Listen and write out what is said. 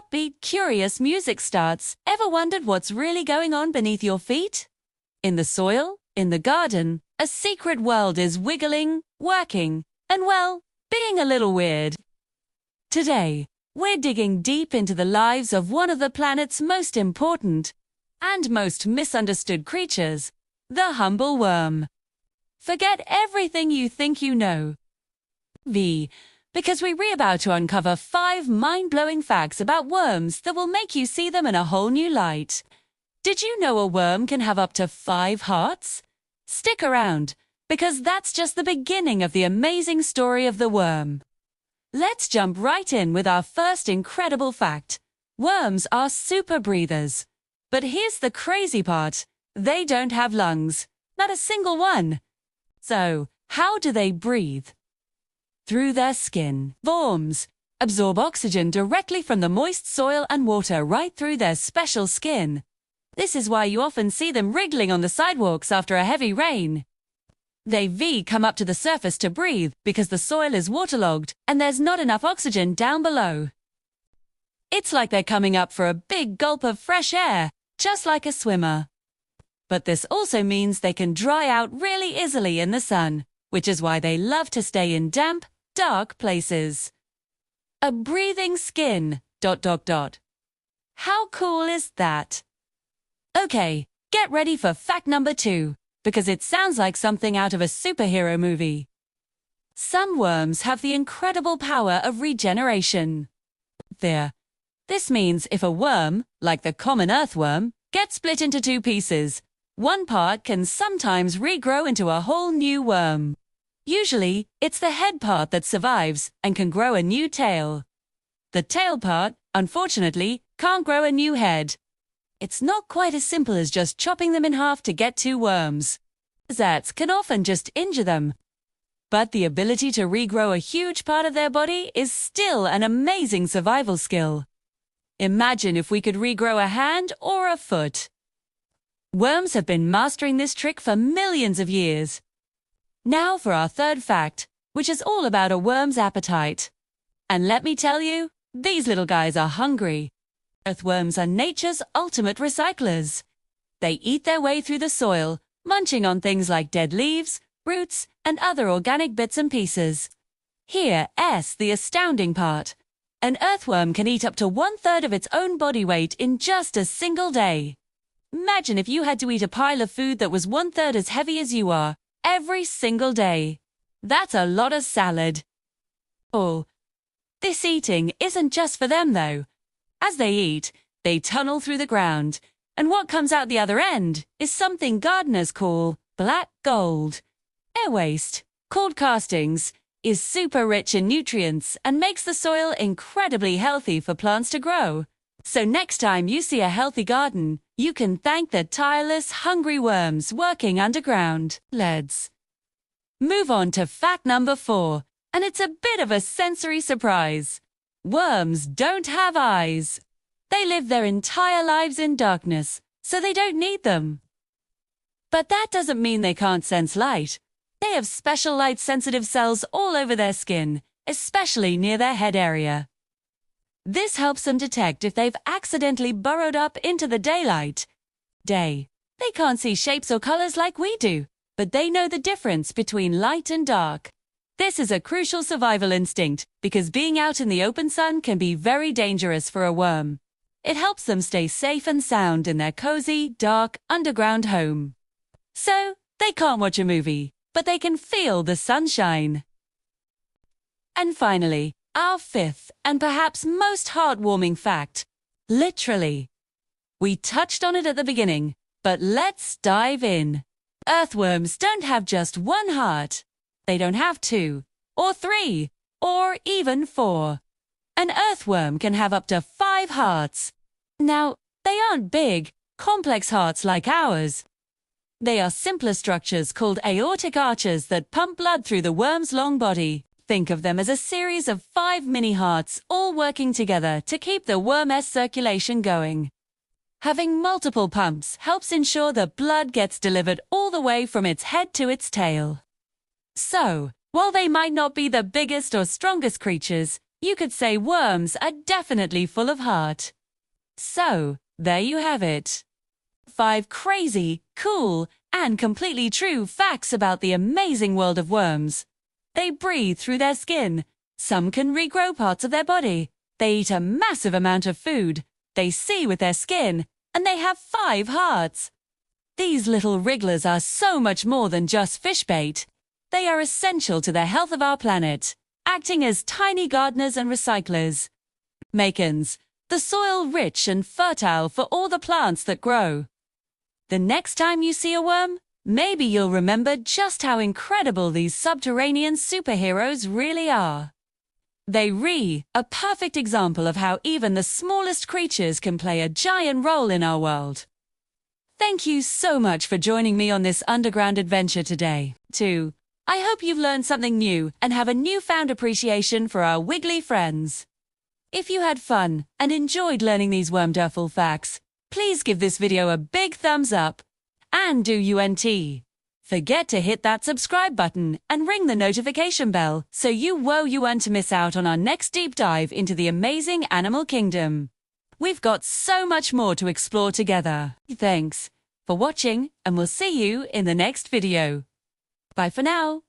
upbeat, curious music starts, ever wondered what's really going on beneath your feet? In the soil, in the garden, a secret world is wiggling, working, and well, being a little weird. Today, we're digging deep into the lives of one of the planet's most important and most misunderstood creatures, the humble worm. Forget everything you think you know. Because we're about to uncover 5 mind-blowing facts about worms that will make you see them in a whole new light. Did you know a worm can have up to 5 hearts? Stick around, because that's just the beginning of the amazing story of the worm. Let's jump right in with our first incredible fact. Worms are super breathers. But here's the crazy part. They don't have lungs. Not a single one. So, how do they breathe? Through their skin. Worms absorb oxygen directly from the moist soil and water right through their special skin. This is why you often see them wriggling on the sidewalks after a heavy rain. They come up to the surface to breathe because the soil is waterlogged and there's not enough oxygen down below. It's like they're coming up for a big gulp of fresh air, just like a swimmer. But this also means they can dry out really easily in the sun, which is why they love to stay in damp, dark places. A breathing skin, ... How cool is that? Okay, get ready for fact number 2, because it sounds like something out of a superhero movie. Some worms have the incredible power of regeneration. This means if a worm, like the common earthworm, gets split into 2 pieces, one part can sometimes regrow into a whole new worm. Usually, it's the head part that survives and can grow a new tail. The tail part, unfortunately, can't grow a new head. It's not quite as simple as just chopping them in half to get 2 worms. That can often just injure them. But the ability to regrow a huge part of their body is still an amazing survival skill. Imagine if we could regrow a hand or a foot. Worms have been mastering this trick for millions of years. Now for our third fact, which is all about a worm's appetite. And let me tell you, these little guys are hungry. Earthworms are nature's ultimate recyclers. They eat their way through the soil, munching on things like dead leaves, roots, and other organic bits and pieces. Here's the astounding part. An earthworm can eat up to 1/3 of its own body weight in just a single day. Imagine if you had to eat a pile of food that was 1/3 as heavy as you are, every single day. That's a lot of salad. Oh, this eating isn't just for them though. As they eat, they tunnel through the ground, and what comes out the other end is something gardeners call black gold. Air waste, called castings, is super rich in nutrients and makes the soil incredibly healthy for plants to grow. So next time you see a healthy garden, you can thank the tireless, hungry worms working underground. Let's move on to fact number 4, and it's a bit of a sensory surprise. Worms don't have eyes. They live their entire lives in darkness, so they don't need them. But that doesn't mean they can't sense light. They have special light-sensitive cells all over their skin, especially near their head area. This helps them detect if they've accidentally burrowed up into the daylight. They can't see shapes or colors like we do, but they know the difference between light and dark. This is a crucial survival instinct because being out in the open sun can be very dangerous for a worm. It helps them stay safe and sound in their cozy, dark, underground home. So, they can't watch a movie, but they can feel the sunshine. And finally, our 5th and perhaps most heartwarming fact. Literally. We touched on it at the beginning, but let's dive in. Earthworms don't have just 1 heart. They don't have 2, or 3, or even 4. An earthworm can have up to 5 hearts. Now, they aren't big, complex hearts like ours. They are simpler structures called aortic arches that pump blood through the worm's long body. Think of them as a series of 5 mini hearts all working together to keep the worm's circulation going. Having multiple pumps helps ensure that blood gets delivered all the way from its head to its tail. So, while they might not be the biggest or strongest creatures, You could say worms are definitely full of heart. So, there you have it. 5 crazy, cool, and completely true facts about the amazing world of worms. They breathe through their skin. Some can regrow parts of their body. They eat a massive amount of food. They see with their skin. And they have 5 hearts. These little wrigglers are so much more than just fish bait. They are essential to the health of our planet, acting as tiny gardeners and recyclers. Makens the soil rich and fertile for all the plants that grow. The next time you see a worm, maybe you'll remember just how incredible these subterranean superheroes really are. A perfect example of how even the smallest creatures can play a giant role in our world. Thank you so much for joining me on this underground adventure today, too. I hope you've learned something new and have a newfound appreciation for our wiggly friends. If you had fun and enjoyed learning these wormderful facts, please give this video a big thumbs up. And do UNT. Forget to hit that subscribe button and ring the notification bell so you won't miss out on our next deep dive into the amazing animal kingdom. We've got so much more to explore together. Thanks for watching, and we'll see you in the next video. Bye for now.